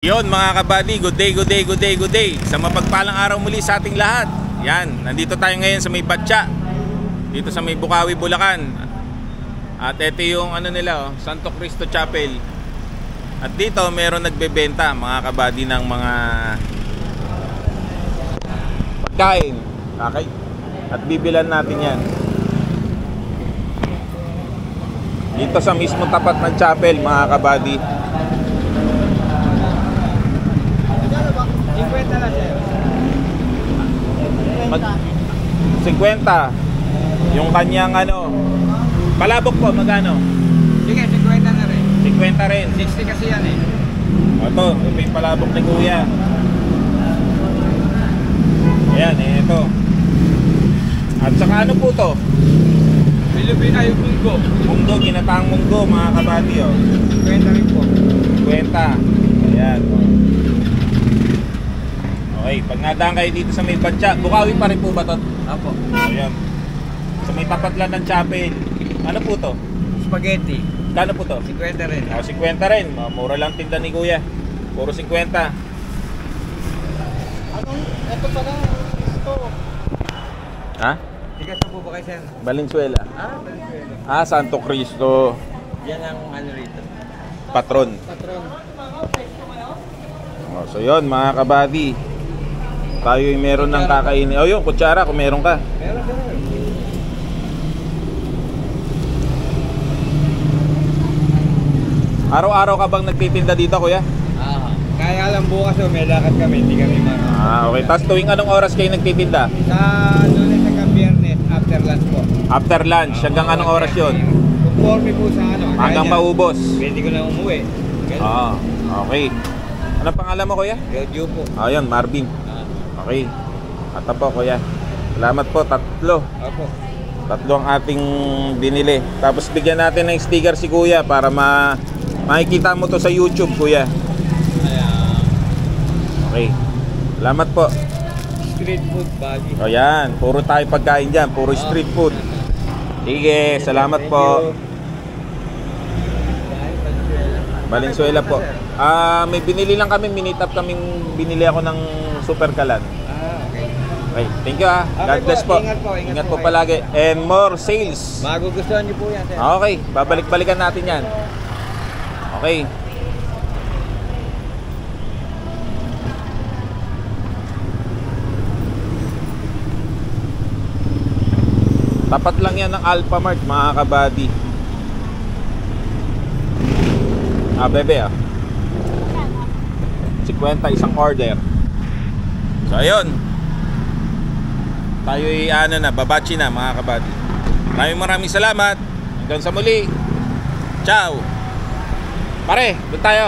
Yon mga kabady, good day, good day, good day, good day. Sa mapagpalang araw muli sa ating lahat. Yan, nandito tayo ngayon sa may Batya, dito sa may Bukawi, Bulacan. At ito yung ano nila, Santo Cristo Chapel. At dito meron nagbebenta mga kabady ng mga pagkain. Okay? At bibilan natin yan dito sa mismo tapat ng chapel mga kabady. 50 na sir. 50 yung kanyang ano, palabok po magkano? Sige, 50 na rin. 50 rin. 60 kasi yan eh. Ito yung palabok ni kuya. Ayan, ito. At saka ano po to? Pilipina yung munggo. Munggo, ginataang munggo mga kabady, oh. 50 rin po. 50. Ayan, oh. Okay, pag nadaan kayo dito sa may Batya, Bukawi pa rin po ba ito? Apo. Ayan. Sa may tapat lang ng chapel. Ano po to? Spaghetti. Kano po to? 50 rin. 50 rin. Mura lang tinda ni kuya. Puro 50. Anong, ito pala, ito. Ha? Tigas na po ba kayo sir? Valenzuela. Venezuela. Santo Cristo. Yan ang ano rito. Patron. Patron. So yun mga kabady, tayo ay meron ng kakainin. O yun, kutsara kung meron ka. Meron sir. Araw-araw ka bang nagtitinda dito kuya? Kaya lang bukas may lakad kami, hindi kami Okay. Tapos tuwing anong oras kayo nagtitinda? Sa Lunes hanggang Biyernes, after lunch po. After lunch, hanggang anong oras yun? Conforme po sa ano. Hanggang maubos. Pwede ko na umuwi. Okay. Anong pangalan mo kuya? Jojo po. Ayun, Marvin. Okay. At po kuya. Salamat po, tatlo. Opo. Tatlo ang ating binili. Tapos bigyan natin ng sticker si kuya para makikita mo to sa YouTube kuya. Ayan. Okay. Salamat po. Street food bagi. O yan, puro tayo pagkain dyan. Puro street food. Sige, salamat po. Valenzuela po. May binili lang kami, minitap kaming binili ako ng Super Kalan. Okay. Okay, thank you God Okay bless po. Ingat po Po palagi. And more sales. Magugustuhan niyo po yan sir. Okay, babalik-balikan natin yan. Okay. Tapat lang yan ng Alphamart mga kabady. Bebe 50 isang order. So ayun, tayo babachi na mga kabady. Maraming salamat. Hanggang sa muli. Ciao. Pare, doon tayo.